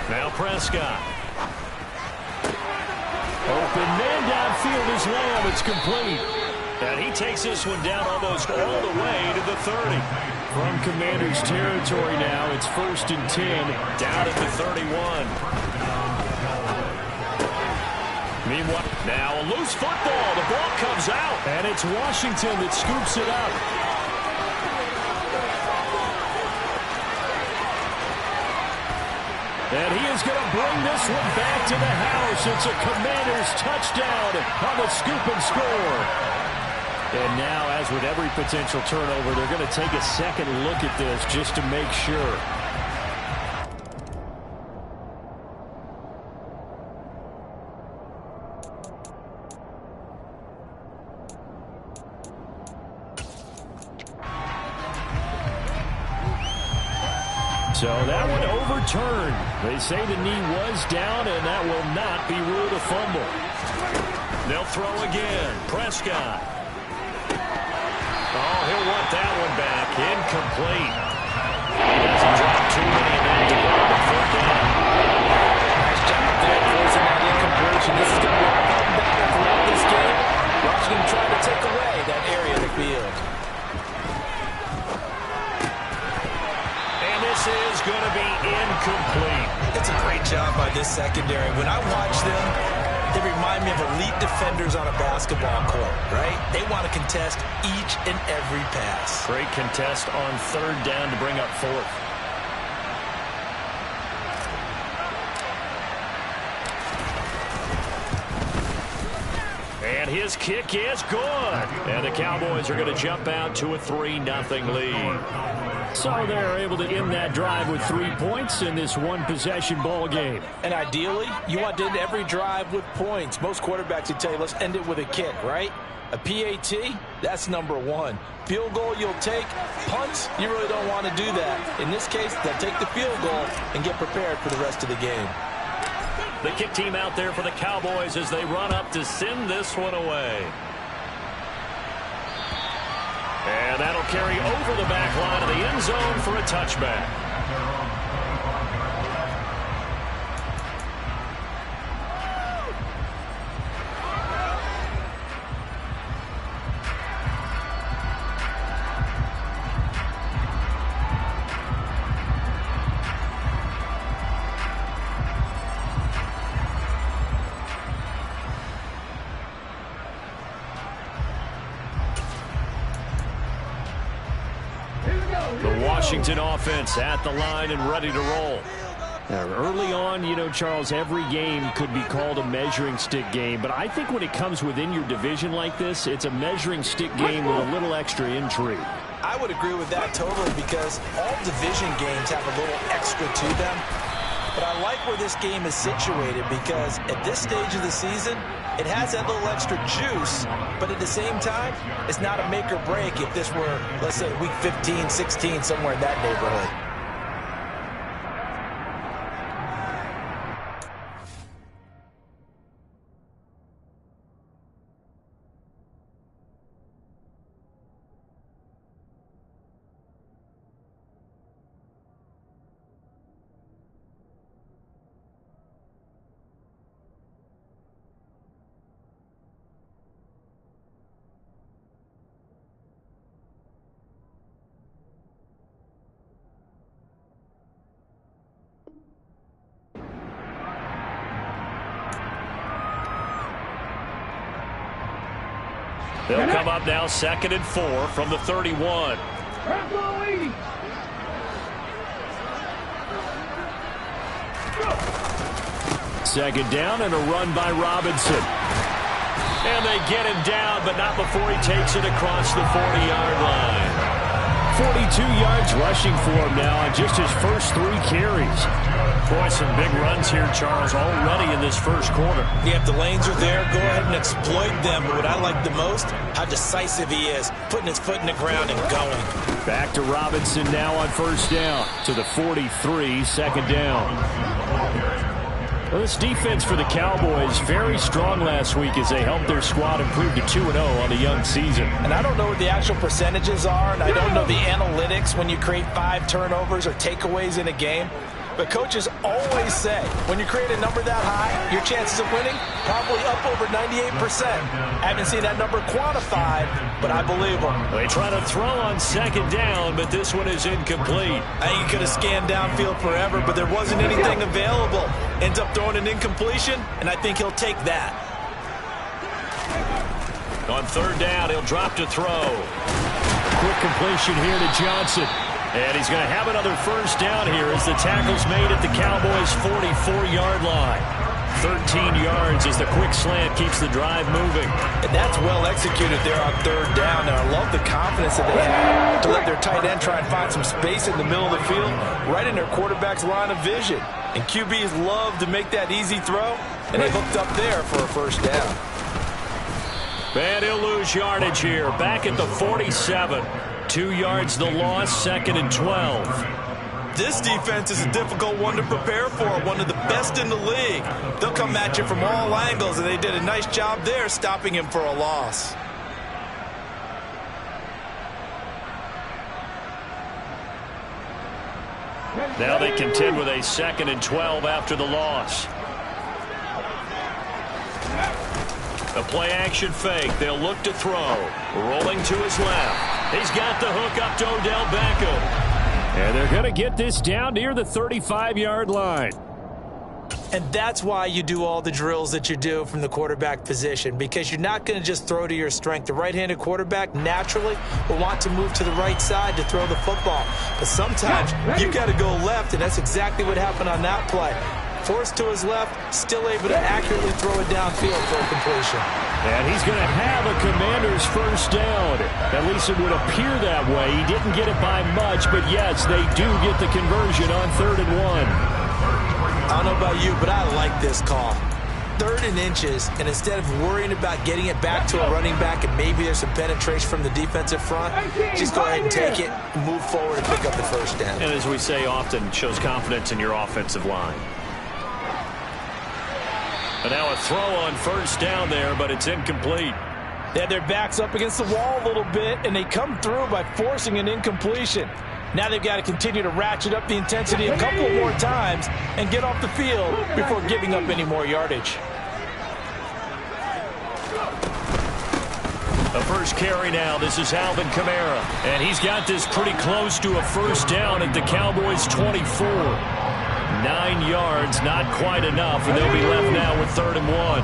Now Prescott. Open man downfield is Lamb. It's complete. And he takes this one down almost all the way to the 30. From Commanders territory now, it's 1st and 10, down at the 31. Meanwhile, now a loose football. The ball comes out. And it's Washington that scoops it up. And he is going to bring this one back to the house. It's a Commanders touchdown on the scoop and score. And now, as with every potential turnover, they're going to take a second look at this just to make sure. So that one overturned. They say the knee was down, and that will not be ruled a fumble. They'll throw again. Prescott. Oh, he'll want that one back. Incomplete. He doesn't drop too many of them to go to 4th down. Nice job there forcing that incompletion. This is going to be a fun battle throughout this game. Washington trying to take away that area of the field. Is going to be incomplete. It's a great job by this secondary. When I watch them, they remind me of elite defenders on a basketball court, right? They want to contest each and every pass. Great contest on 3rd down to bring up 4th. And his kick is good. And the Cowboys are going to jump out to a 3-0 lead. So they're able to end that drive with 3 points in this one-possession ball game. And ideally, you want to end every drive with points. Most quarterbacks would tell you, let's end it with a kick, right? A PAT, that's number 1. Field goal you'll take. Punts, you really don't want to do that. In this case, they'll take the field goal and get prepared for the rest of the game. The kick team out there for the Cowboys as they run up to send this one away. And that'll carry over the back line of the end zone for a touchback. Washington offense at the line and ready to roll. Now, early on, you know, Charles, every game could be called a measuring stick game, but I think when it comes within your division like this, it's a measuring stick game with a little extra intrigue. I would agree with that totally because all division games have a little extra to them. But I like where this game is situated because at this stage of the season, it has that little extra juice, but at the same time, it's not a make or break if this were, let's say, week 15, 16, somewhere in that neighborhood. They'll come up now 2nd and 4 from the 31. Second down and a run by Robinson. And they get him down, but not before he takes it across the 40-yard line. 42 yards rushing for him now on just his first 3 carries. Boy, some big runs here, Charles, already in this first quarter. Yeah, if the lanes are there, go ahead and exploit them. But what I like the most, how decisive he is, putting his foot in the ground and going. Back to Robinson now on first down to the 43, second down. Well, this defense for the Cowboys, very strong last week as they helped their squad improve to 2-0 on the young season. And I don't know what the actual percentages are, and I don't know the analytics when you create 5 turnovers or takeaways in a game. But coaches always say, when you create a number that high, your chances of winning probably up over 98%. I haven't seen that number quantified, but I believe them. They try to throw on second down, but this one is incomplete. I think he could have scanned downfield forever, but there wasn't anything available. Ends up throwing an incompletion, and I think he'll take that. On third down, he'll drop to throw. Quick completion here to Johnson. And he's going to have another first down here as the tackle's made at the Cowboys' 44-yard line. 13 yards as the quick slant keeps the drive moving. And that's well executed there on third down. And I love the confidence that they have to let their tight end try and find some space in the middle of the field, right in their quarterback's line of vision. And QBs love to make that easy throw, and they hooked up there for a first down. And he'll lose yardage here. Back at the 47. 2 yards the loss, 2nd and 12. This defense is a difficult one to prepare for, one of the best in the league. They'll come at you from all angles, and they did a nice job there stopping him for a loss. Now they contend with a 2nd and 12 after the loss. The play action fake. They'll look to throw. Rolling to his left. He's got the hook up to Odell Beckham. And they're going to get this down near the 35-yard line. And that's why you do all the drills that you do from the quarterback position, because you're not going to just throw to your strength. The right-handed quarterback naturally will want to move to the right side to throw the football. But sometimes you got to go left, and that's exactly what happened on that play. Forced to his left, still able to accurately throw it downfield for a completion. And he's going to have a Commander's first down. At least it would appear that way. He didn't get it by much, but yes, they do get the conversion on 3rd and 1. I don't know about you, but I like this call. 3rd and inches, and instead of worrying about getting it back to a running back and maybe there's some penetration from the defensive front, just go ahead and take it, move forward, and pick up the first down. And as we say often, shows confidence in your offensive line. And now a throw on first down there, but it's incomplete. They had their backs up against the wall a little bit, and they come through by forcing an incompletion. Now they've got to continue to ratchet up the intensity a couple more times and get off the field before giving up any more yardage. The first carry now. This is Alvin Kamara. And he's got this pretty close to a first down at the Cowboys' 24. 9 yards, not quite enough, and they'll be left now with 3rd and 1.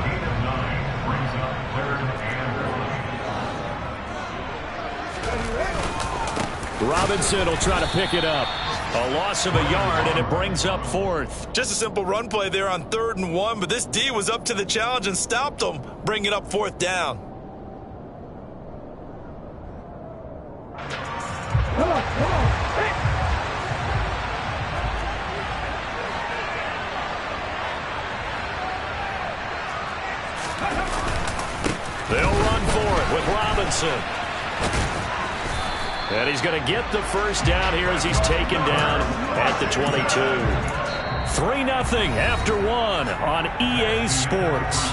Robinson will try to pick it up. A loss of a yard, and it brings up 4th. Just a simple run play there on 3rd and 1, but this D was up to the challenge and stopped them, bringing up 4th down. They'll run for it with Robinson. And he's going to get the first down here as he's taken down at the 22. 3-0 after 1 on EA Sports.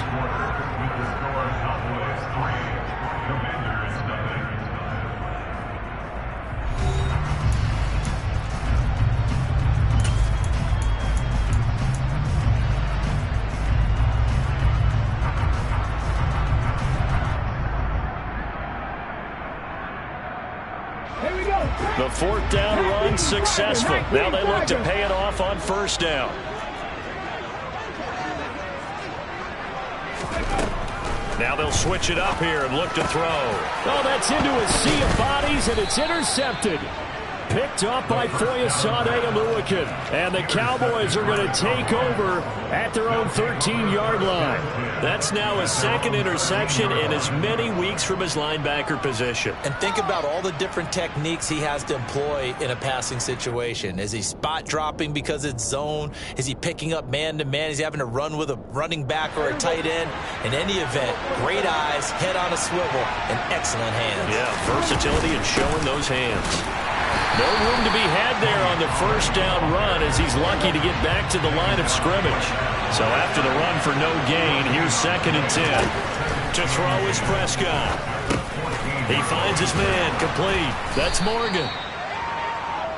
The 4th down run successful. Now they look to pay it off on first down. Now they'll switch it up here and look to throw. Oh, that's into a sea of bodies, and it's intercepted. Picked up by Foyesade Oluokun. And the Cowboys are going to take over at their own 13-yard line. That's now his 2nd interception in as many weeks from his linebacker position. And think about all the different techniques he has to employ in a passing situation. Is he spot dropping because it's zone? Is he picking up man-to-man? Is he having to run with a running back or a tight end? In any event, great eyes, head on a swivel, and excellent hands. Yeah, versatility and showing those hands. No room to be had there on the first down run as he's lucky to get back to the line of scrimmage. So after the run for no gain, here's 2nd and 10. To throw is Prescott. He finds his man complete. That's Morgan.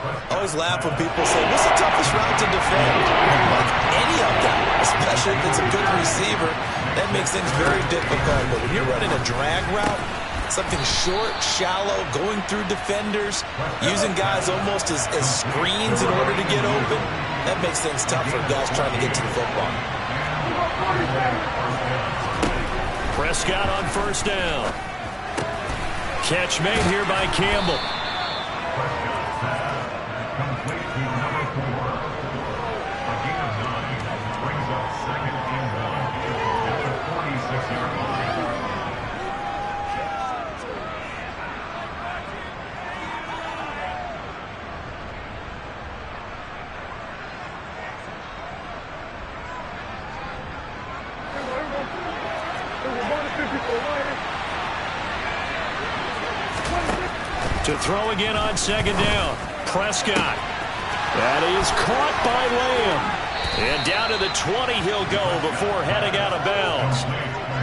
I always laugh when people say, what's the toughest route to defend? Like any of them, especially if it's a good receiver, that makes things very difficult. But when you're running a drag route, something short, shallow, going through defenders, using guys almost as screens in order to get open, that makes things tough for guys trying to get to the football. Prescott on first down. Catch made here by Campbell. To throw again on second down. Prescott. That is caught by Lamb. And down to the 20 he'll go before heading out of bounds.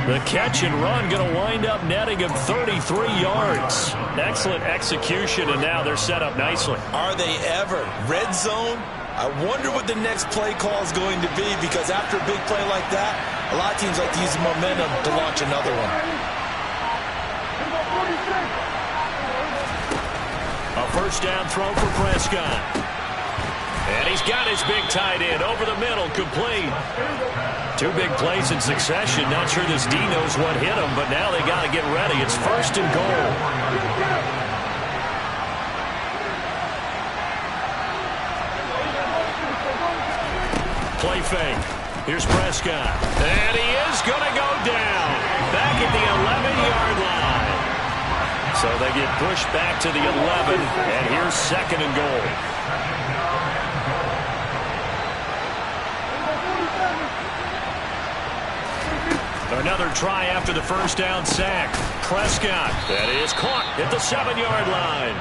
The catch and run going to wind up netting him 33 yards. Excellent execution, and now they're set up nicely. Are they ever? Red zone? I wonder what the next play call is going to be, because after a big play like that, a lot of teams like to use the momentum to launch another one. A first down throw for Prescott. And he's got his big tight end over the middle, complete. Two big plays in succession. Not sure this D knows what hit him, but now they got to get ready. It's first and goal. Play fake. Here's Prescott. And he is going to go down. Back at the 11-yard line. So they get pushed back to the 11, and here's second and goal. Another try after the first down sack. Prescott, that is caught at the 7-yard line.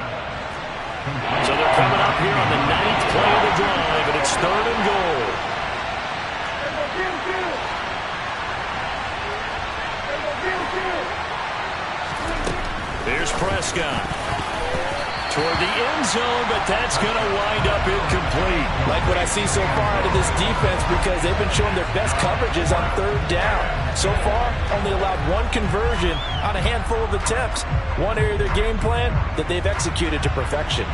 So they're coming up here on the 9th play of the drive, and it's third and goal. Here's Prescott. Toward the end zone, but that's going to wind up incomplete. Like what I see so far out of this defense, because they've been showing their best coverages on third down. So far, only allowed one conversion on a handful of attempts. One area of their game plan that they've executed to perfection.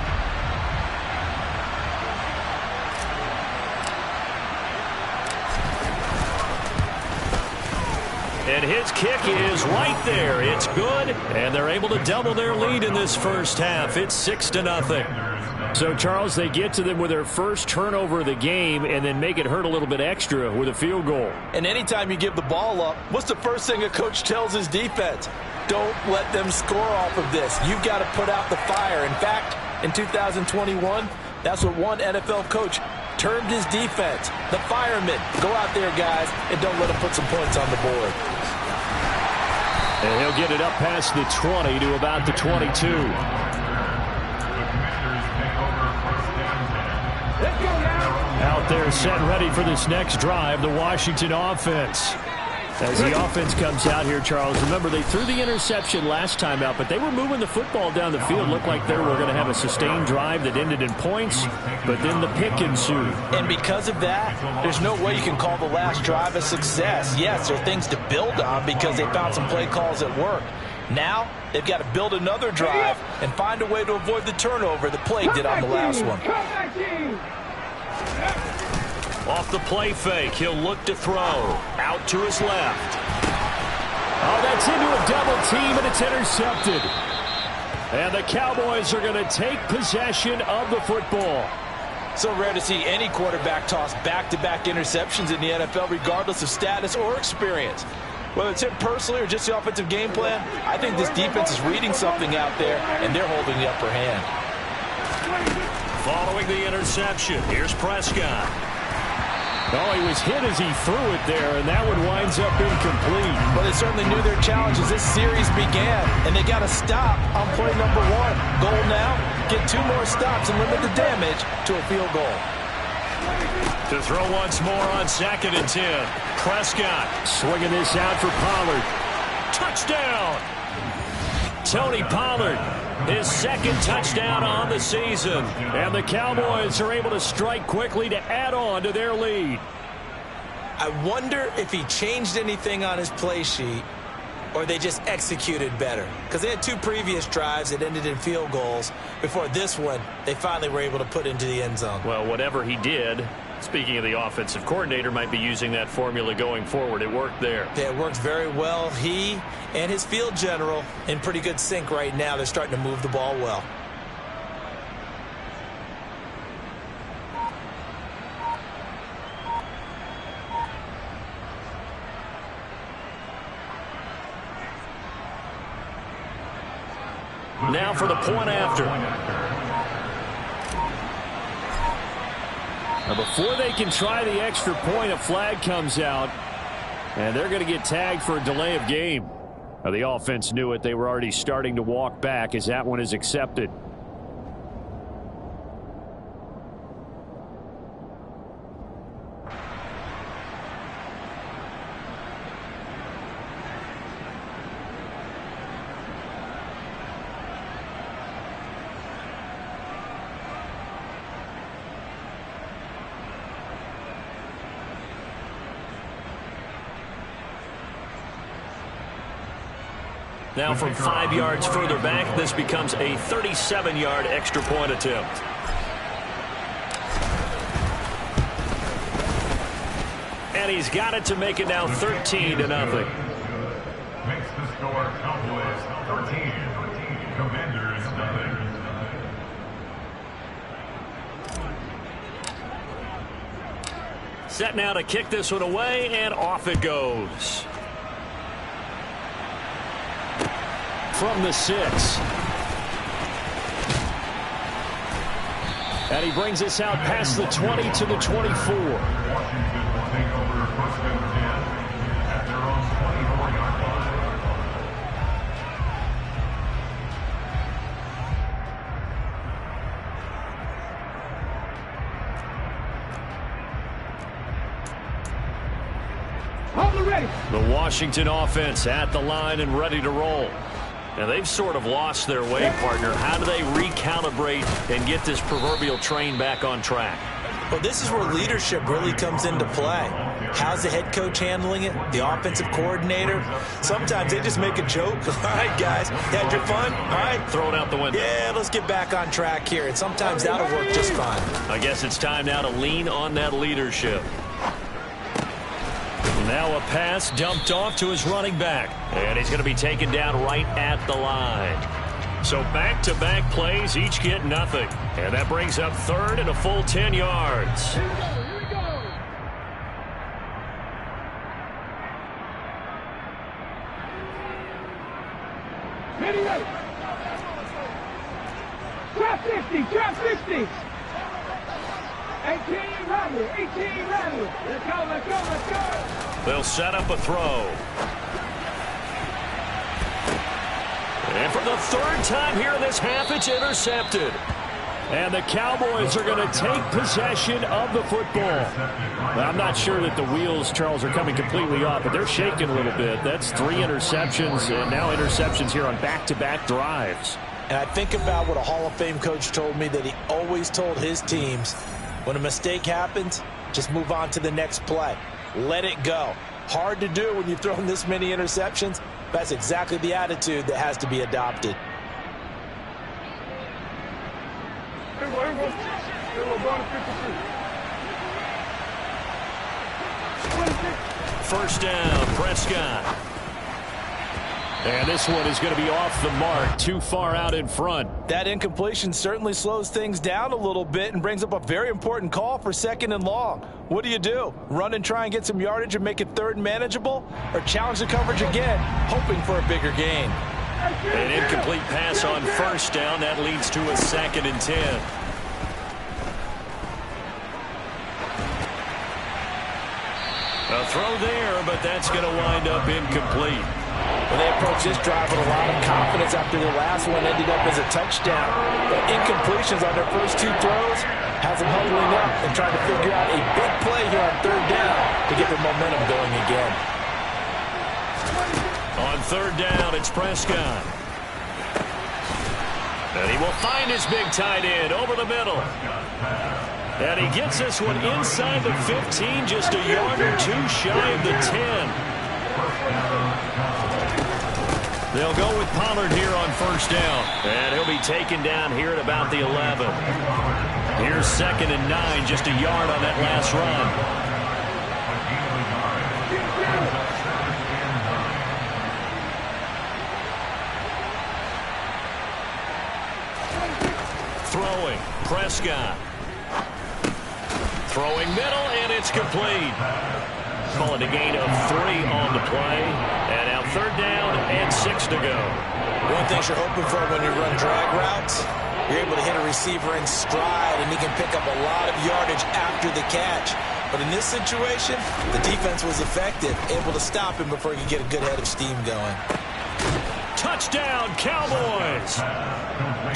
And his kick is right there. It's good, and they're able to double their lead in this first half. It's 6-0. So, Charles, they get to them with their first turnover of the game and then make it hurt a little bit extra with a field goal. And anytime you give the ball up, what's the first thing a coach tells his defense? Don't let them score off of this. You've got to put out the fire. In fact, in 2021, that's what one NFL coach termed his defense. The firemen. Go out there, guys, and don't let them put some points on the board. And he'll get it up past the 20 to about the 22. Out there set ready for this next drive, the Washington offense. As the offense comes out here, Charles, remember they threw the interception last time out, but they were moving the football down the field. Looked like they were going to have a sustained drive that ended in points, but then the pick ensued. And because of that, there's no way you can call the last drive a success. Yes, there are things to build on because they found some play calls that work. Now, they've got to build another drive and find a way to avoid the turnover that plagued it on the last one. Off the play fake, he'll look to throw. Out to his left. Oh, that's into a double team, and it's intercepted. And the Cowboys are going to take possession of the football. So rare to see any quarterback toss back-to-back interceptions in the NFL, regardless of status or experience. Whether it's him personally or just the offensive game plan, I think this defense is reading something out there, and they're holding the upper hand. Following the interception, here's Prescott. Oh, he was hit as he threw it there, and that one winds up incomplete. Well, they certainly knew their challenge as this series began, and they got to stop on play number one. Goal now, get 2 more stops and limit the damage to a field goal. To throw once more on 2nd and 10. Prescott swinging this out for Pollard. Touchdown! Tony Pollard His second touchdown on the season. And the Cowboys are able to strike quickly to add on to their lead. I wonder if he changed anything on his play sheet or they just executed better. Because they had 2 previous drives that ended in field goals. Before this one, they finally were able to put into the end zone. Well, whatever he did, speaking of the offensive coordinator, might be using that formula going forward. It worked there. Yeah, it worked very well. He and his field general in pretty good sync right now. They're starting to move the ball well. Now for the point after. Now before they can try the extra point, a flag comes out, and they're going to get tagged for a delay of game. Now the offense knew it. They were already starting to walk back as that one is accepted. Now from 5 yards further back, this becomes a 37-yard extra point attempt. And he's got it to make it now 13-0. Makes the score Cowboys 13, Commanders nothing. Set now to kick this one away, and off it goes. From the 6. And he brings us out past the 20 to the 24. Washington will take over first and 10 at their own 24-yard line. The Washington offense at the line and ready to roll. Now, they've sort of lost their way, partner. How do they recalibrate and get this proverbial train back on track? Well, this is where leadership really comes into play. How's the head coach handling it? The offensive coordinator? Sometimes they just make a joke. All right, guys, had your fun? All right. Throw it out the window. Yeah, let's get back on track here. And sometimes that'll work just fine. I guess it's time now to lean on that leadership. Now a pass dumped off to his running back. And he's going to be taken down right at the line. So back-to-back plays, each get nothing. And that brings up third and a full 10 yards. Here we go. Trap 50, trap 50. 18 rattle, 18 rattle. Let's go, let's go, let's go. They'll set up a throw. And for the third time here in this half, it's intercepted. And the Cowboys are going to take possession of the football. I'm not sure that the wheels, Charles, are coming completely off, but they're shaking a little bit. That's 3 interceptions, and now interceptions here on back-to-back drives. And I think about what a Hall of Fame coach told me that he always told his teams, when a mistake happens, just move on to the next play. Let it go. Hard to do when you've thrown this many interceptions. That's exactly the attitude that has to be adopted. First down, Prescott. And this one is going to be off the mark, too far out in front. That incompletion certainly slows things down a little bit and brings up a very important call for 2nd and long. What do? Run and try and get some yardage and make it 3rd and manageable? Or challenge the coverage again, hoping for a bigger gain? An incomplete pass on first down. That leads to a 2nd and 10. A throw there, but that's going to wind up incomplete. Well, they approached this drive with a lot of confidence after the last one ended up as a touchdown. But incompletions on their first 2 throws has them huddling up and trying to figure out a big play here on 3rd down to get their momentum going again. On 3rd down, it's Prescott. And he will find his big tight end over the middle. And he gets this one inside the 15, just a yard or two shy of the 10. They'll go with Pollard here on first down. And he'll be taken down here at about the 11. Here's 2nd and 9, just a yard on that last run. Throwing, Prescott. Throwing middle, and it's complete. Call it a gain of 3 on the play. And now 3rd down and 6 to go. One thing you're hoping for when you run drag routes, you're able to hit a receiver in stride, and he can pick up a lot of yardage after the catch. But in this situation, the defense was effective, able to stop him before he could get a good head of steam going. Touchdown, Cowboys!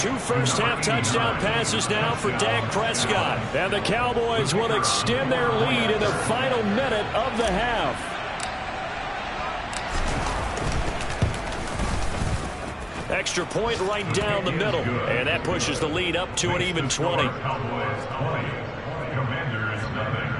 2 first-half touchdown passes now for Dak Prescott. And the Cowboys will extend their lead in the final minute of the half. Extra point right down the middle. And that pushes the lead up to an even 20. Cowboys 20, Commanders nothing.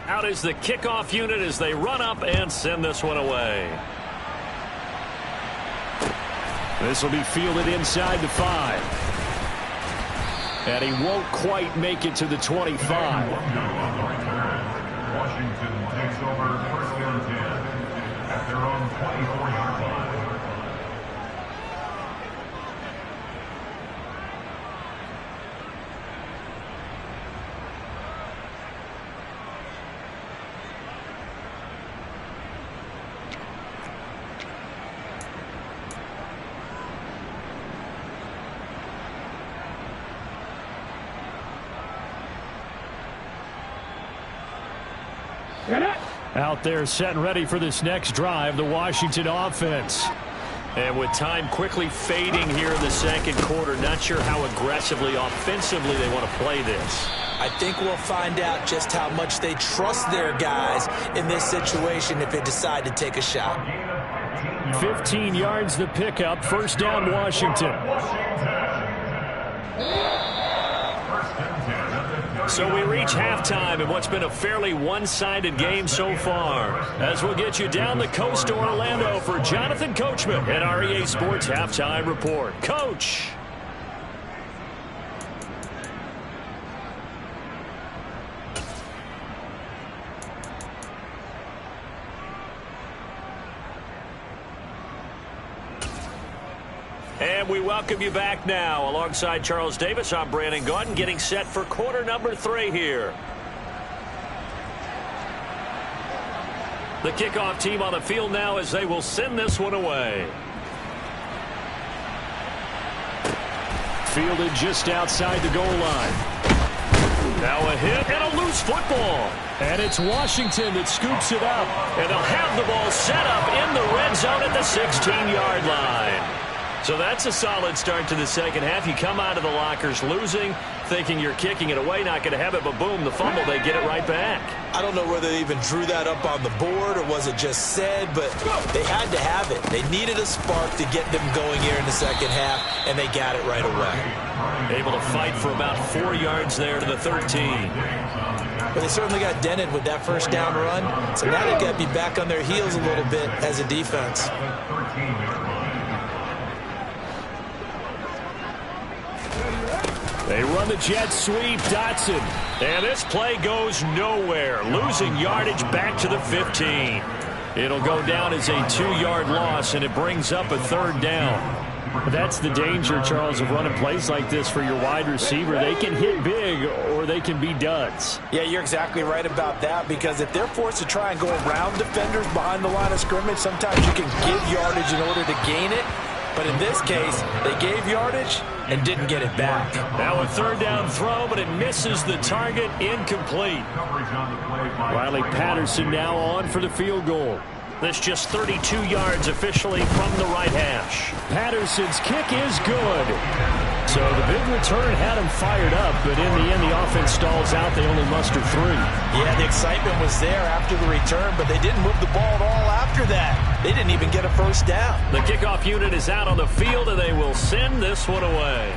Out is the kickoff unit as they run up and send this one away. This will be fielded inside the 5. And he won't quite make it to the 25. Washington takes over 1st and 10 at their own 24-yard line. Out there set and ready for this next drive, the Washington offense. And with time quickly fading here in the 2nd quarter, not sure how aggressively, offensively they want to play this. I think we'll find out just how much they trust their guys in this situation if they decide to take a shot. 15 yards the pickup, 1st down Washington. So we reach halftime in what's been a fairly one-sided game so far. As we'll get you down the coast to Orlando for Jonathan Coachman at our EA Sports Halftime Report. Coach. And we welcome you back now. Alongside Charles Davis, I'm Brandon Gaudin, getting set for quarter number 3 here. The kickoff team on the field now as they will send this one away. Fielded just outside the goal line. Now a hit and a loose football. And it's Washington that scoops it up. And they'll have the ball set up in the red zone at the 16-yard line. So that's a solid start to the 2nd half. You come out of the lockers losing, thinking you're kicking it away, not going to have it, but boom, the fumble, they get it right back. I don't know whether they even drew that up on the board or was it just said, but they had to have it. They needed a spark to get them going here in the 2nd half, and they got it right away. Able to fight for about 4 yards there to the 13. But they certainly got dented with that 1st down run, so now they've got to be back on their heels a little bit as a defense. They run the jet sweep, Dotson. And this play goes nowhere. Losing yardage back to the 15. It'll go down as a 2-yard loss, and it brings up a 3rd down. That's the danger, Charles, of running plays like this for your wide receiver. They can hit big or they can be duds. Yeah, you're exactly right about that, because if they're forced to try and go around defenders behind the line of scrimmage, sometimes you can give yardage in order to gain it. But in this case, they gave yardage and didn't get it back. Now a 3rd down throw, but it misses the target, incomplete. Riley Patterson now on for the field goal. This just 32 yards officially from the right hash. Patterson's kick is good. So the big return had him fired up, but in the end, the offense stalls out. They only muster 3. Yeah, the excitement was there after the return, but they didn't move the ball at all after that. They didn't even get a first down. The kickoff unit is out on the field, and they will send this one away.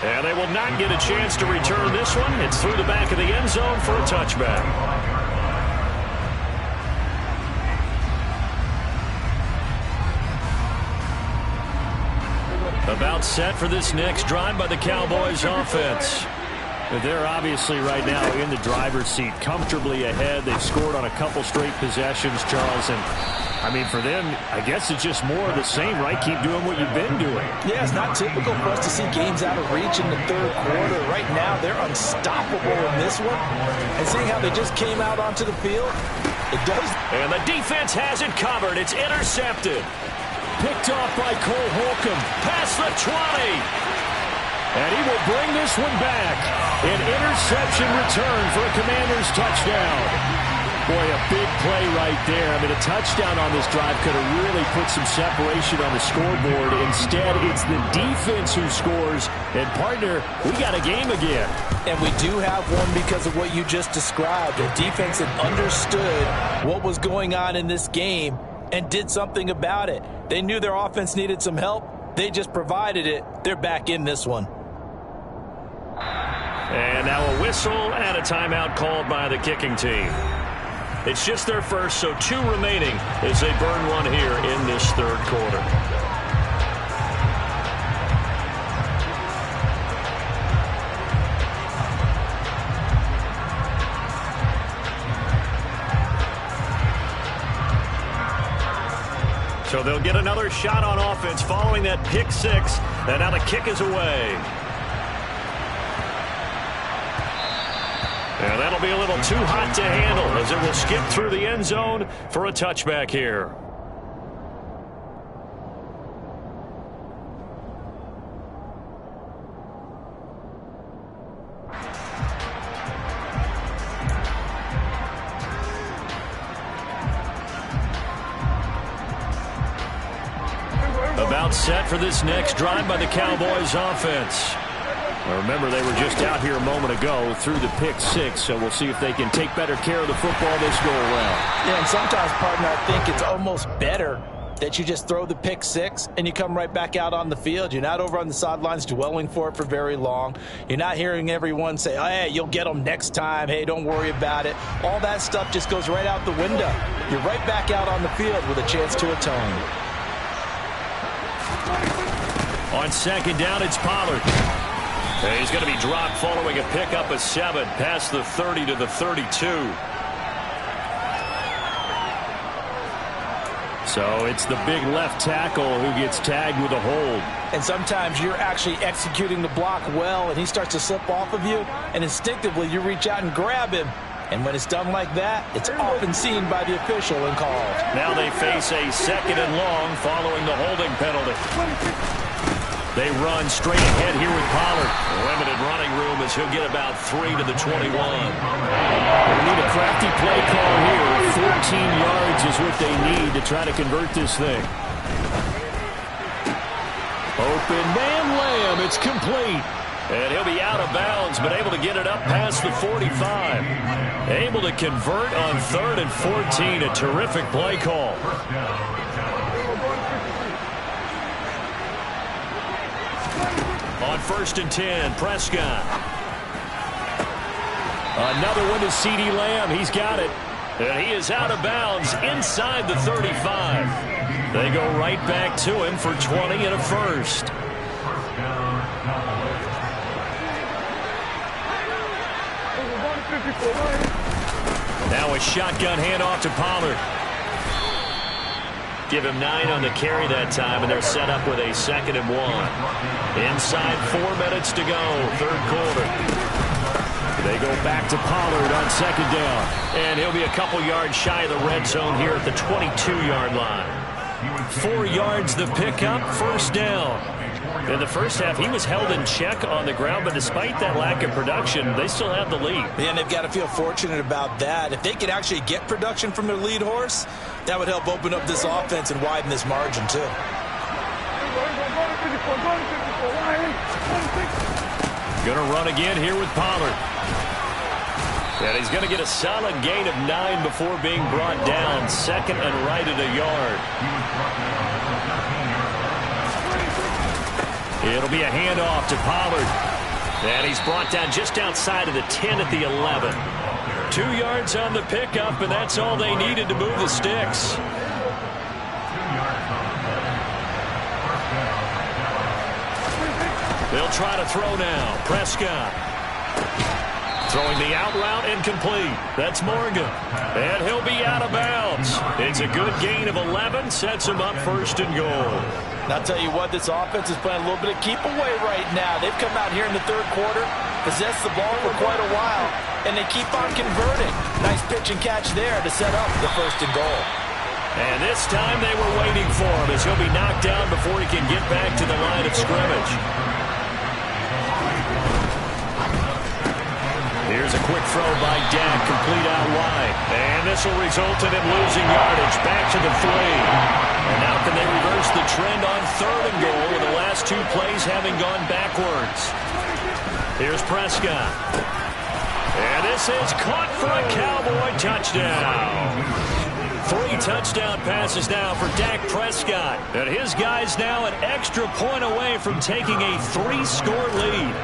And they will not get a chance to return this one. It's through the back of the end zone for a touchback. About set for this next drive by the Cowboys offense. They're obviously right now in the driver's seat, comfortably ahead. They've scored on a couple straight possessions, Charles. And, I mean, for them, I guess it's just more of the same, right? Keep doing what you've been doing. Yeah, it's not typical for us to see games out of reach in the third quarter. Right now, they're unstoppable in this one. And seeing how they just came out onto the field, it does. And the defense has it covered. It's intercepted. Picked off by Cole Holcomb. Past the 20. And he will bring this one back. An interception return for a Commanders touchdown. Boy, a big play right there. I mean, a touchdown on this drive could have really put some separation on the scoreboard. Instead, it's the defense who scores. And, partner, we got a game again. And we do have one because of what you just described. The defense had understood what was going on in this game and did something about it. They knew their offense needed some help. They just provided it. They're back in this one. And now a whistle and a timeout called by the kicking team. It's just their first, so 2 remaining as they burn one here in this third quarter. So they'll get another shot on offense following that pick 6. And now the kick is away. And that'll be a little too hot to handle as it will skip through the end zone for a touchback here. About set for this next drive by the Cowboys offense. Now remember, they were just out here a moment ago through the pick 6, so we'll see if they can take better care of the football this go around. Yeah, and sometimes, partner, I think it's almost better that you just throw the pick 6 and you come right back out on the field. You're not over on the sidelines dwelling for it for very long. You're not hearing everyone say, oh, hey, you'll get them next time. Hey, don't worry about it. All that stuff just goes right out the window. You're right back out on the field with a chance to atone. On second down, it's Pollard. He's going to be dropped following a pickup of 7 past the 30 to the 32. So it's the big left tackle who gets tagged with a hold. And sometimes you're actually executing the block well, and he starts to slip off of you, and instinctively you reach out and grab him. And when it's done like that, it's often seen by the official and called. Now they face a 2nd and long following the holding penalty. They run straight ahead here with Pollard. Limited running room as he'll get about 3 to the 21. They need a crafty play call here. 14 yards is what they need to try to convert this thing. Open man Lamb. It's complete. And he'll be out of bounds, but able to get it up past the 45. Able to convert on 3rd and 14. A terrific play call. On 1st and 10, Prescott. Another one to CeeDee Lamb. He's got it. And he is out of bounds inside the 35. They go right back to him for 20 and a first. Now a shotgun handoff to Pollard. Give him 9 on the carry that time, and they're set up with a 2nd and 1. Inside 4 minutes to go, third quarter. They go back to Pollard on 2nd down. And he'll be a couple yards shy of the red zone here at the 22-yard line. 4 yards the pickup, 1st down. In the first half, he was held in check on the ground, but despite that lack of production, they still have the lead. And they've got to feel fortunate about that. If they could actually get production from their lead horse, that would help open up this offense and widen this margin, too. Going to run again here with Pollard. And he's going to get a solid gain of 9 before being brought down. Second and right at a yard. It'll be a handoff to Pollard. And he's brought down just outside of the 10 at the 11. 2 yards on the pickup, and that's all they needed to move the sticks. They'll try to throw now. Prescott. Throwing the out route incomplete. That's Morgan. And he'll be out of bounds. It's a good gain of 11. Sets him up first and goal. And I'll tell you what, this offense is playing a little bit of keep away right now. They've come out here in the third quarter, possessed the ball for quite a while, and they keep on converting. Nice pitch and catch there to set up the first and goal. And this time they were waiting for him as he'll be knocked down before he can get back to the line of scrimmage. Here's a quick throw by Dak, complete out wide. And this will result in him losing yardage back to the 3. And now can they reverse the trend on third and goal with the last 2 plays having gone backwards. Here's Prescott. And this is caught for a Cowboy touchdown. 3 touchdown passes now for Dak Prescott. And his guys now an extra point away from taking a 3-score lead.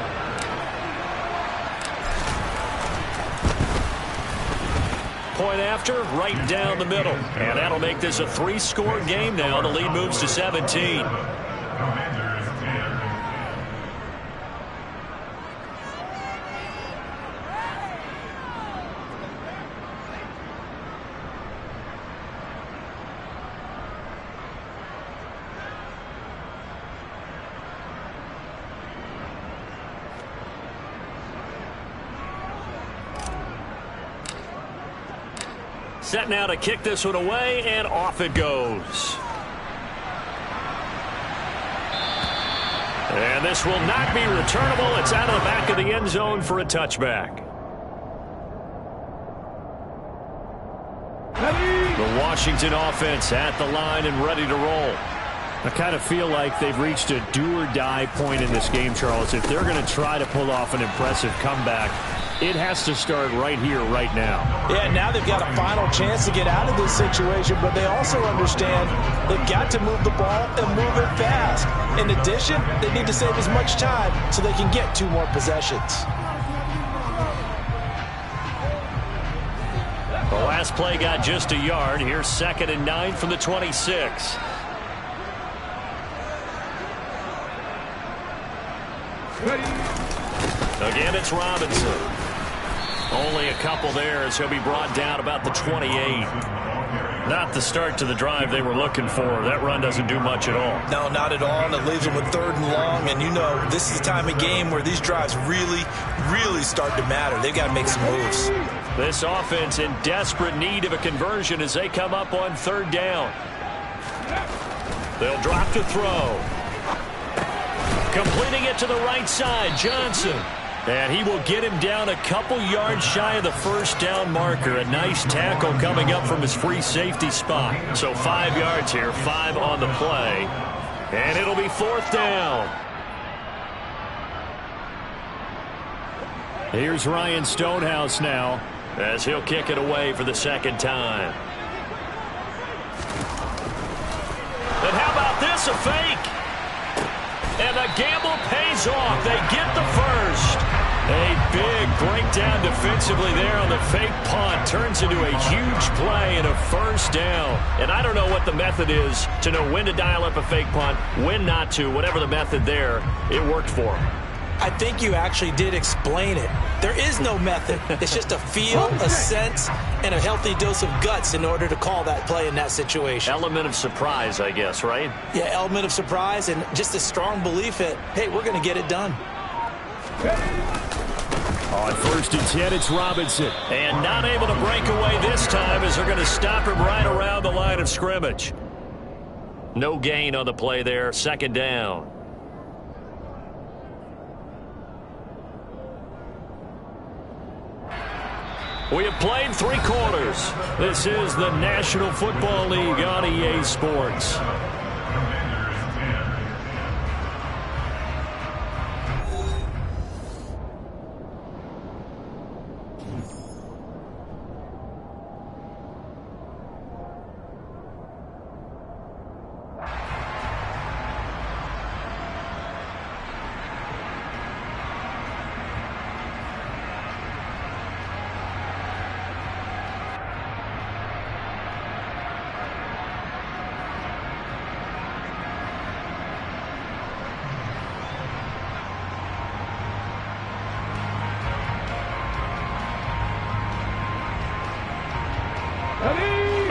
Point after, right down the middle. And that'll make this a 3-score game now. The lead moves to 17. Set now to kick this one away, and off it goes. And this will not be returnable. It's out of the back of the end zone for a touchback. The Washington offense at the line and ready to roll. I kind of feel like they've reached a do-or-die point in this game, Charles. If they're going to try to pull off an impressive comeback, it has to start right here, right now. Yeah, now they've got a final chance to get out of this situation, but they also understand they've got to move the ball and move it fast. In addition, they need to save as much time so they can get 2 more possessions. The last play got just a yard. Here's 2nd and 9 from the 26. Again, it's Robinson. Only a couple there as he'll be brought down about the 28. Not the start to the drive they were looking for. That run doesn't do much at all. No, not at all, and it leaves them with 3rd and long. And you know, this is the time of game where these drives really, really start to matter. They've got to make some moves. This offense in desperate need of a conversion as they come up on 3rd down. They'll drop to throw. Completing it to the right side, Johnson. And he will get him down a couple yards shy of the 1st down marker. A nice tackle coming up from his free safety spot. So 5 yards here, 5 on the play. And it'll be 4th down. Here's Ryan Stonehouse now as he'll kick it away for the 2nd time. And how about this, a fake? And the gamble pays off. They get the first. A big breakdown defensively there on the fake punt. Turns into a huge play and a 1st down. And I don't know what the method is to know when to dial up a fake punt, when not to. Whatever the method there, it worked for him. I think you actually did explain it. There is no method. It's just a feel, a sense, and a healthy dose of guts in order to call that play in that situation. Element of surprise, I guess, right? Yeah, element of surprise and just a strong belief that, hey, we're going to get it done. On 1st and 10, it's Robinson. And not able to break away this time as they're going to stop him right around the line of scrimmage. No gain on the play there, 2nd down. We have played 3 quarters. This is the National Football League on EA Sports.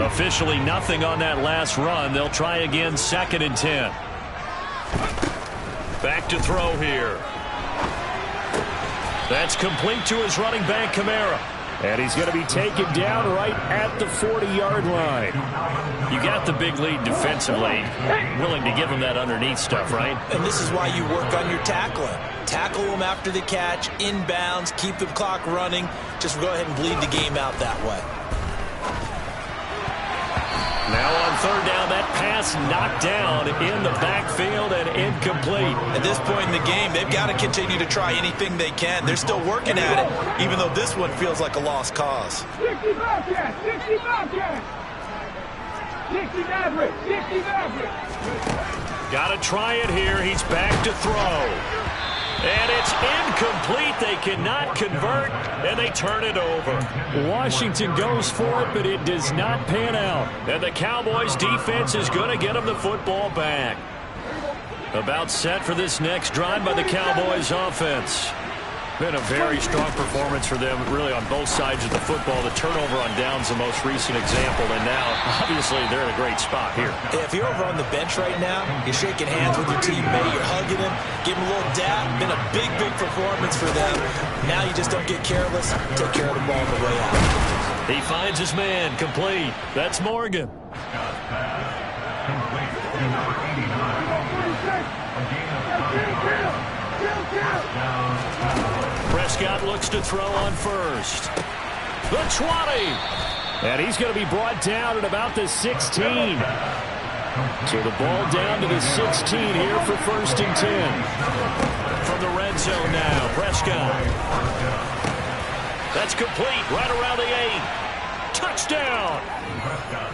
Officially nothing on that last run. They'll try again, 2nd and 10. Back to throw here. That's complete to his running back, Kamara. And he's going to be taken down right at the 40-yard line. You got the big lead defensively. Willing to give him that underneath stuff, right? And this is why you work on your tackling. Tackle them after the catch, inbounds, keep the clock running. Just go ahead and bleed the game out that way. Now on 3rd down, that pass knocked down in the backfield and incomplete. At this point in the game, they've got to continue to try anything they can. They're still working at it, even though this one feels like a lost cause. 60 Bobcats! 60 Bobcats! 60 Maverick! 60 Maverick! Got to try it here. He's back to throw. And it's incomplete. They cannot convert, and they turn it over. Washington goes for it, but it does not pan out. And the Cowboys' defense is going to get them the football back. About set for this next drive by the Cowboys' offense. Been a very strong performance for them, really, on both sides of the football. The turnover on downs, the most recent example, and now, obviously, they're in a great spot here. Yeah, if you're over on the bench right now, you're shaking hands with your teammate, you're hugging him, giving him a little dab. Been a big, big performance for them. Now you just don't get careless. Take care of the ball on the way out. He finds his man, complete. That's Morgan. Complete to number 89. Prescott looks to throw on 1st. The 20. And he's going to be brought down at about the 16. So the ball down to the 16 here for 1st and 10. From the red zone now, Prescott. That's complete right around the 8. Touchdown.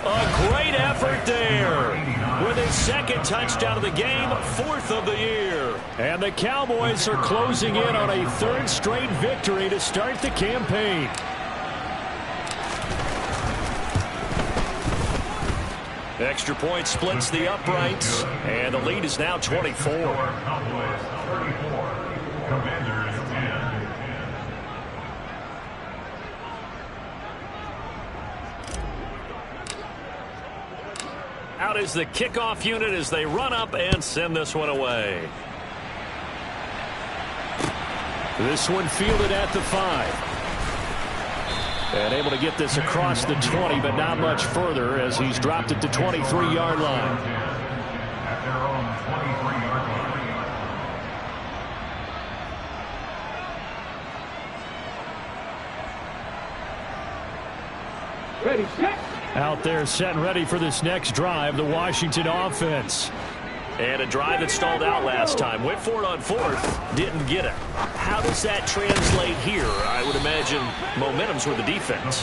A great effort there. With his 2nd touchdown of the game, 4th of the year. And the Cowboys are closing in on a 3rd straight victory to start the campaign. Extra point splits the uprights, and the lead is now 24. Cowboys 34, Commanders 10. Out is the kickoff unit as they run up and send this one away. This one fielded at the 5. And able to get this across the 20, but not much further as he's dropped at the 23-yard line. At their own 23-yard line. Ready, set! Out there set and ready for this next drive, the Washington offense. And a drive that stalled out last time. Went for it on 4th, didn't get it. How does that translate here? I would imagine momentum's with the defense.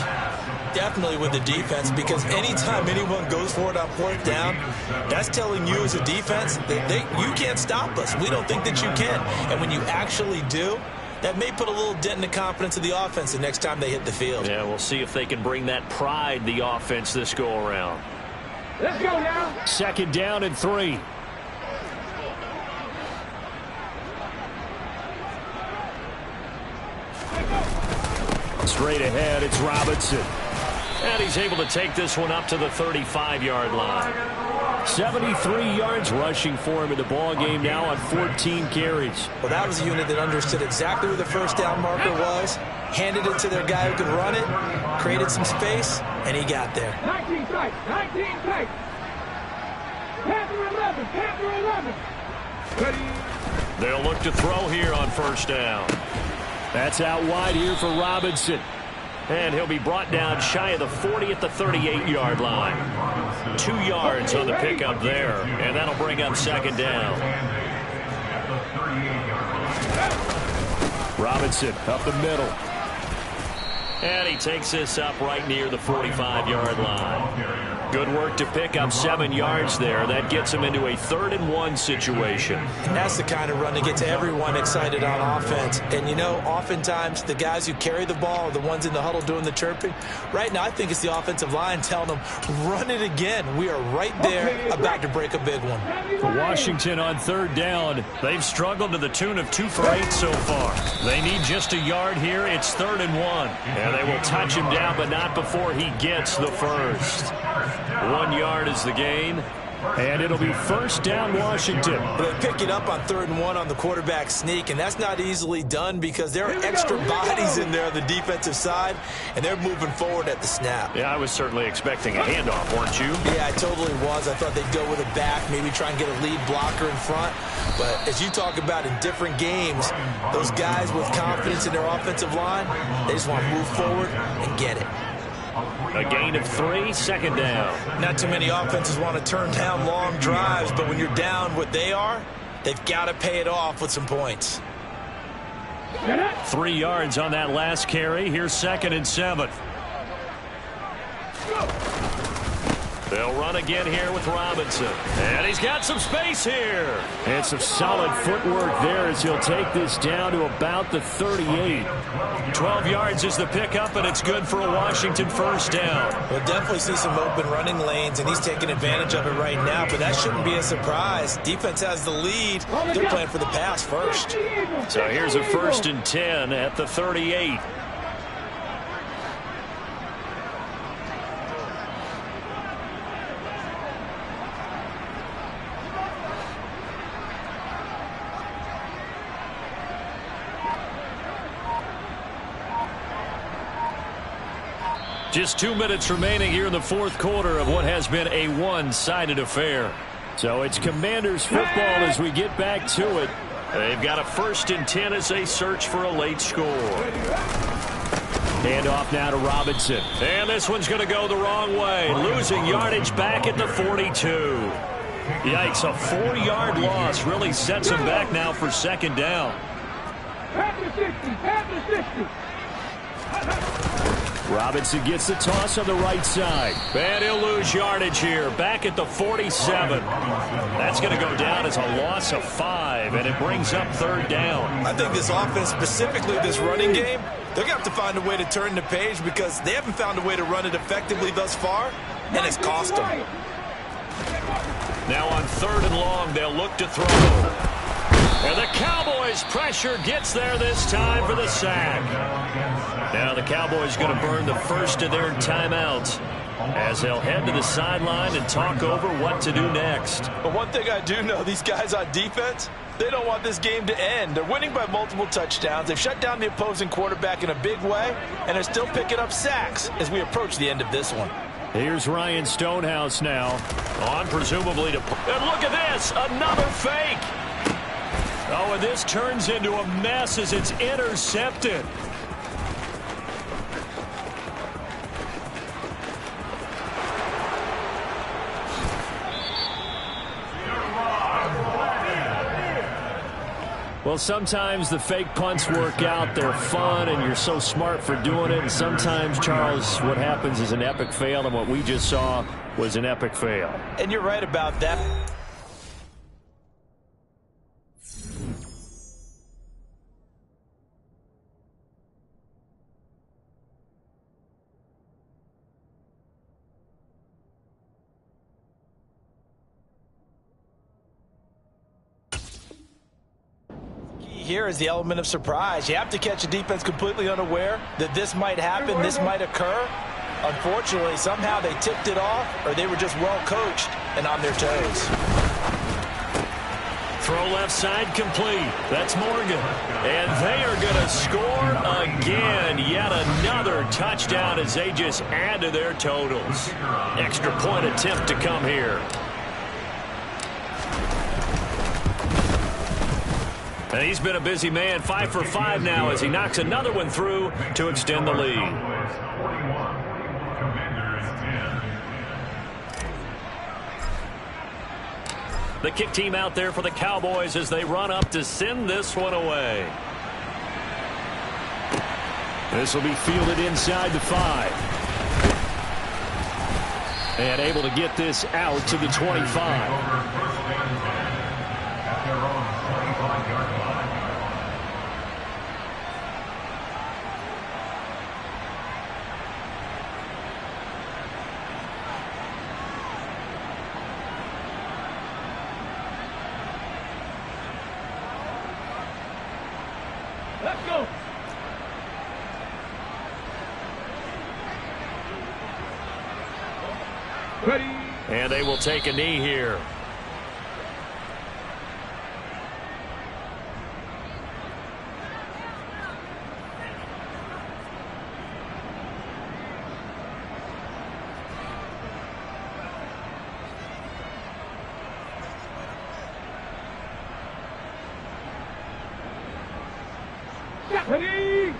Definitely with the defense, because anytime anyone goes for it on 4th down, that's telling you as a defense that you can't stop us. We don't think that you can. And when you actually do, that may put a little dent in the confidence of the offense the next time they hit the field. Yeah, we'll see if they can bring that pride, the offense, this go-around. Let's go now! 2nd down and 3. Straight ahead, it's Robinson. And he's able to take this one up to the 35-yard line. 73 yards rushing for him in the ball game now on 14 carries. Well, that was a unit that understood exactly where the 1st down marker was, handed it to their guy who could run it, created some space, and he got there. 19 tight, 19 tight. Panther 11, Panther 11. Ready. They'll look to throw here on 1st down. That's out wide here for Robinson. And he'll be brought down shy of the 40 at the 38-yard line. 2 yards on the pickup there, and that'll bring up second down. Robinson up the middle. And he takes this up right near the 45-yard line. Good work to pick up 7 yards there. That gets him into a 3rd-and-1 situation. That's the kind of run that gets everyone excited on offense. And, you know, oftentimes the guys who carry the ball are the ones in the huddle doing the chirping. Right now, I think it's the offensive line telling them, run it again. We are right there about to break a big one. For Washington on 3rd down, they've struggled to the tune of 2 for 8 so far. They need just a yard here. It's 3rd and 1. And they will touch him down, but not before he gets the first. 1 yard is the gain, and it'll be 1st down Washington. But they pick it up on 3rd and 1 on the quarterback sneak, and that's not easily done because there are extra bodies in there on the defensive side, and they're moving forward at the snap. Yeah, I was certainly expecting a handoff, weren't you? Yeah, I totally was. I thought they'd go with a back, maybe try and get a lead blocker in front. But as you talk about in different games, those guys with confidence in their offensive line, they just want to move forward and get it. A gain of 3, 2nd down. Not too many offenses want to turn down long drives, but when you're down what they are, they've got to pay it off with some points. 3 yards on that last carry. Here's 2nd and 7. They'll run again here with Robinson. And he's got some space here. And some solid footwork there as he'll take this down to about the 38. 12 yards is the pickup, and it's good for a Washington 1st down. We'll definitely see some open running lanes, and he's taking advantage of it right now, but that shouldn't be a surprise. Defense has the lead. They're playing for the pass first. So here's a 1st and 10 at the 38. Just 2 minutes remaining here in the 4th quarter of what has been a one-sided affair. So it's Commanders football as we get back to it. They've got a 1st and 10 as they search for a late score. Hand off now to Robinson. And this one's going to go the wrong way. Losing yardage back at the 42. Yikes, a 4-yard loss really sets him back now for 2nd down. At the 60, at the 60. Robinson gets the toss on the right side. And he'll lose yardage here. Back at the 47. That's going to go down as a loss of 5, and it brings up 3rd down. I think this offense, specifically this running game, they're going to have to find a way to turn the page because they haven't found a way to run it effectively thus far, and it's cost them. Now on 3rd and long, they'll look to throw. And the Cowboys' pressure gets there this time for the sack. Now the Cowboys going to burn the first of their timeouts as they'll head to the sideline and talk over what to do next. But one thing I do know, these guys on defense, they don't want this game to end. They're winning by multiple touchdowns. They've shut down the opposing quarterback in a big way, and they're still picking up sacks as we approach the end of this one. Here's Ryan Stonehouse now. On presumably to... And look at this! Another fake! Oh, and this turns into a mess as it's intercepted. Well, sometimes the fake punts work out. They're fun, and you're so smart for doing it. And sometimes, Charles, what happens is an epic fail, and what we just saw was an epic fail. And you're right about that. Here is the element of surprise. You have to catch a defense completely unaware that this might happen, this might occur. Unfortunately, somehow they tipped it off, or they were just well coached and on their toes. Throw left side complete. That's Morgan. And they are going to score again. Yet another touchdown as they just add to their totals. Extra point attempt to come here. And he's been a busy man, 5 for 5 now as he knocks another one through to extend the lead. Cowboys 41, Commanders 10. The kick team out there for the Cowboys as they run up to send this one away. This will be fielded inside the 5. And able to get this out to the 25. Let's go. Ready. And they will take a knee here. Ready.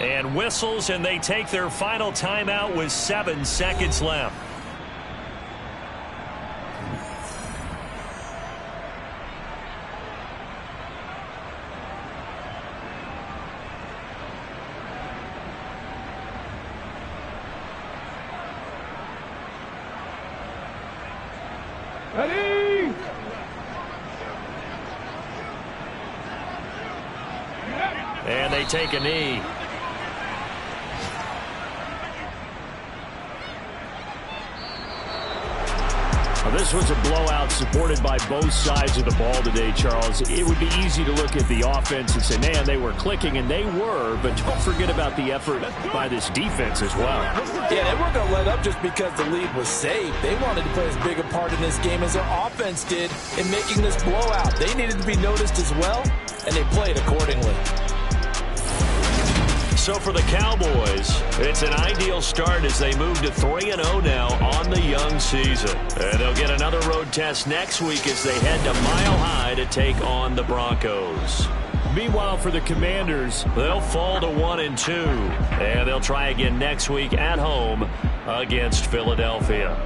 And whistles, and they take their final timeout with 7 seconds left. Ready. And they take a knee. This was a blowout supported by both sides of the ball today, Charles. It would be easy to look at the offense and say, man, they were clicking, and they were, but don't forget about the effort by this defense as well. Yeah, they weren't going to let up just because the lead was saved. They wanted to play as big a part in this game as their offense did in making this blowout. They needed to be noticed as well, and they played accordingly. So for the Cowboys, it's an ideal start as they move to 3-0 now on the young season. And they'll get another road test next week as they head to Mile High to take on the Broncos. Meanwhile, for the Commanders, they'll fall to 1-2. And they'll try again next week at home against Philadelphia.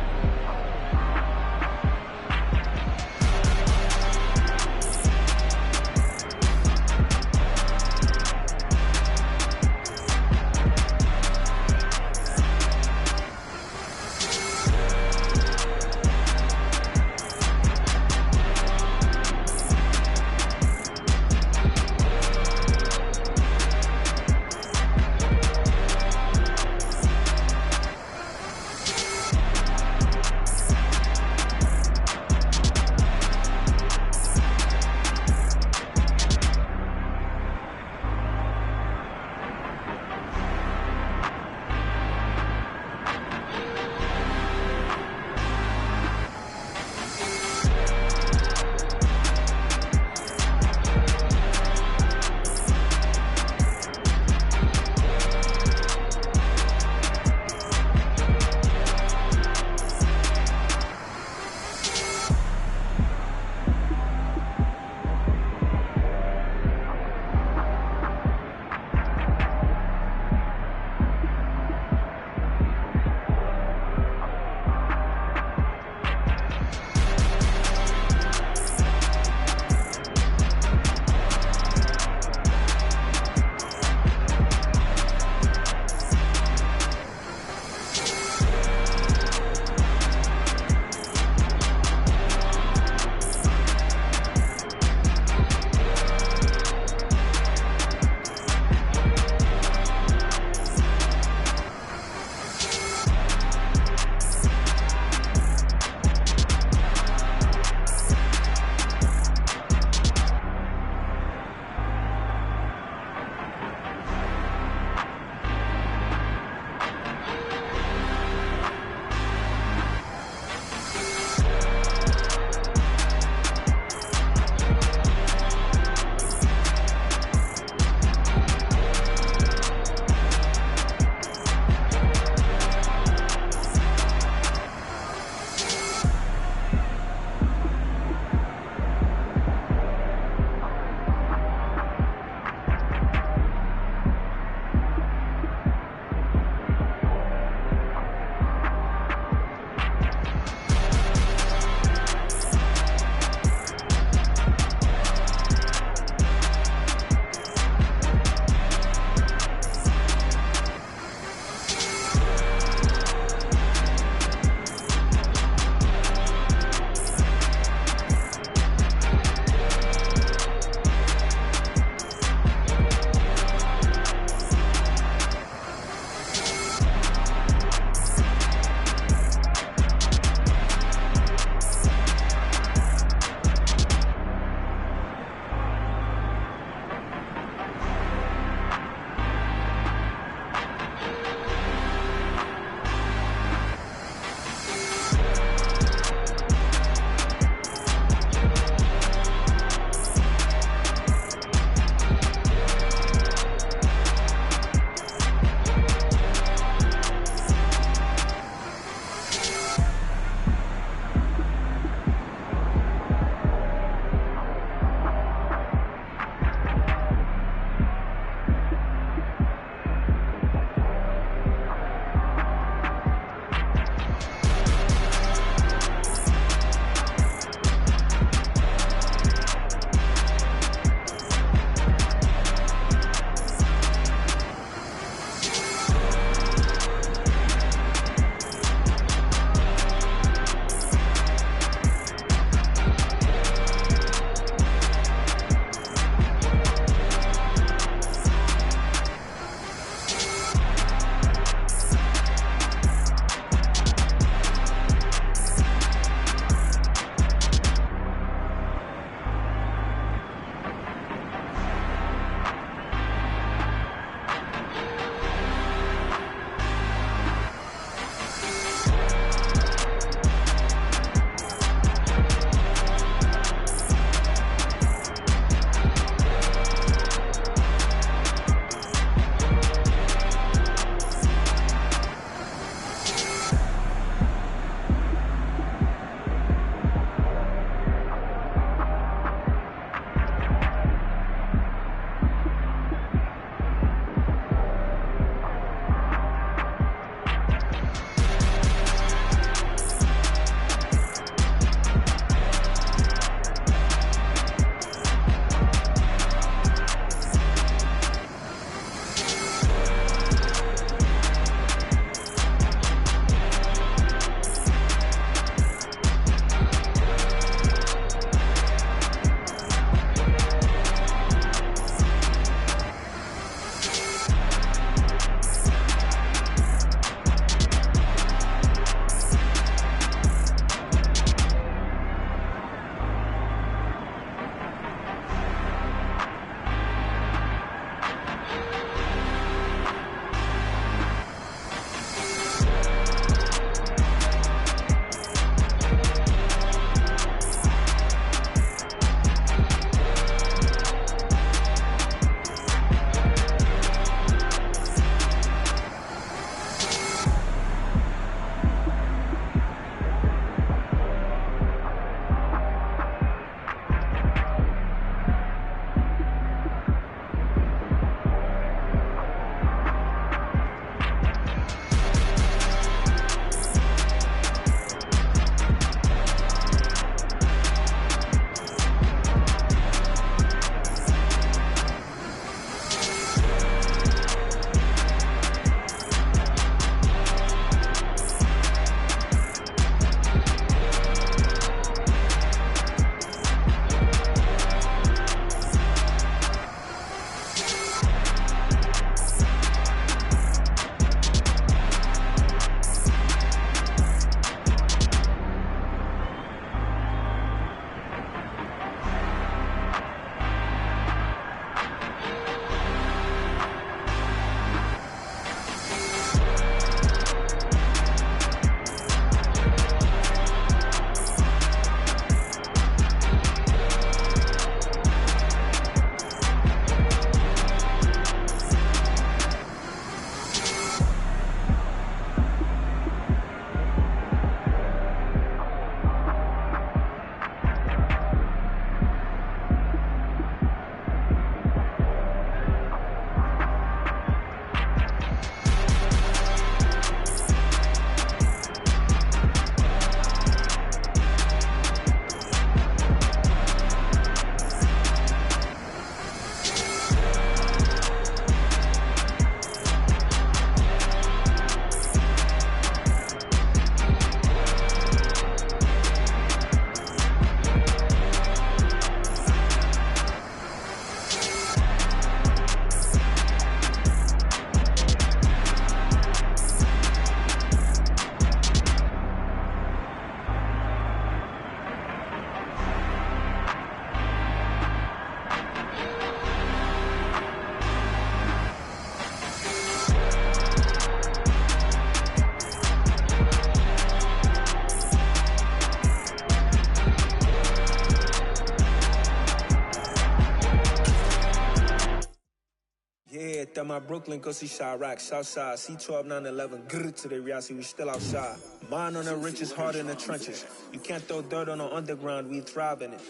Yeah, that my Brooklyn, go see Chirac, Southside, C12, 911, grrr to the Riasi, we still outside. Mine on the richest, heart in the trenches. You can't throw dirt on the underground, we thrive in it.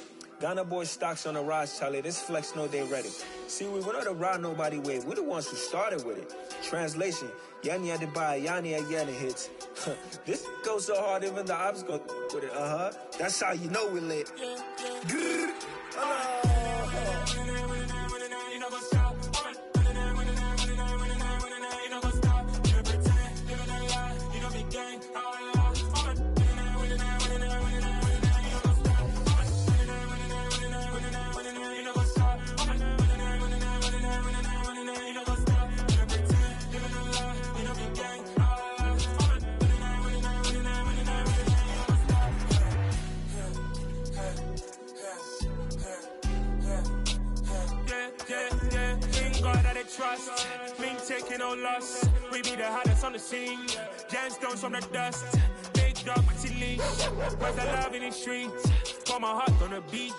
Ghana boys stocks on the rise, Charlie, this flex know they ready. See, we not to ride nobody way, we the ones who started with it. Translation, Yani had to buy, Yani again hits. This goes so hard, even the ops go with it, That's how you know we lit. Grrr, trust, me taking no loss. We be the hottest on the scene. Gemstones from the dust. Big dog with your leash. Where's the love in the streets? Pour my heart on the beat.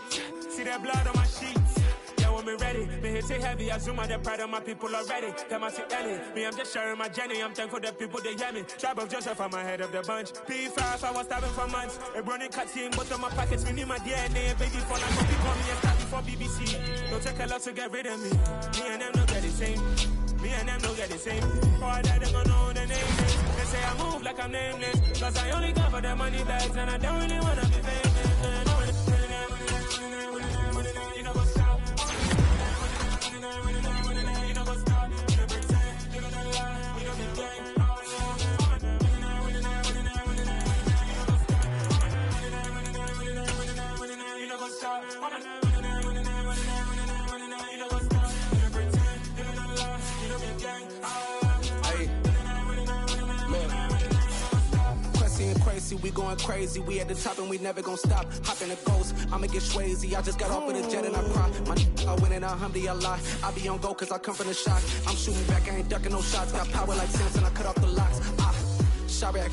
See that blood on my sheets. Yeah, when we ready, me hit it heavy. I zoom out the pride of my people already. Them I see Ellie. Me, I'm just sharing my journey. I'm thankful the people they hear me. Tribe of Joseph, I'm ahead of the bunch. P5, I was starving for months. A running cutscene, but on my pockets, we need my DNA. Baby, for now, go call me and start before BBC. Don't take a lot to get rid of me. Me and them don't get the same. Me and them don't get the same. Boy, that they gon' know the name is. They say I move like I'm nameless. Cause I only come for the money bags and I don't really wanna be famous. You know what's up? You know what's up? You know pretend. You know the lie. You know the game. You know what's up? We going crazy, we at the top and we never gonna stop. Hop in the ghost, I'ma get swayzy. I just got off with a jet and I cry. My I win in alhamdulillah. I be on go cause I come from the shot. I'm shooting back, I ain't ducking no shots. Got power like Samson, I cut off the locks. Shabak,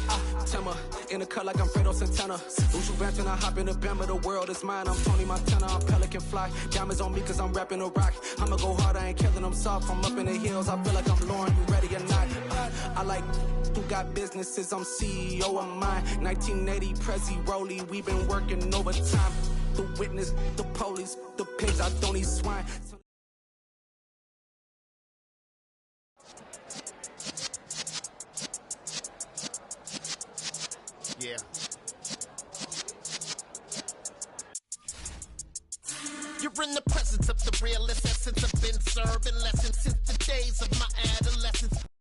Tema, in the cut like I'm Fredo Santana. Usual Venton, I hop in the Bama, the world is mine. I'm Tony Montana, I'm Pelican Fly. Diamonds on me cause I'm rapping a rock. I'ma go hard, I ain't killing them soft. I'm up in the hills, I feel like I'm Lauren, you ready or not? I like who got businesses, I'm CEO of mine. 1980 Prezi Rolly, we been working overtime. The witness, the police, the pigs, I don't eat swine. Yeah. You're in the presence of the realest essence of been serving lessons.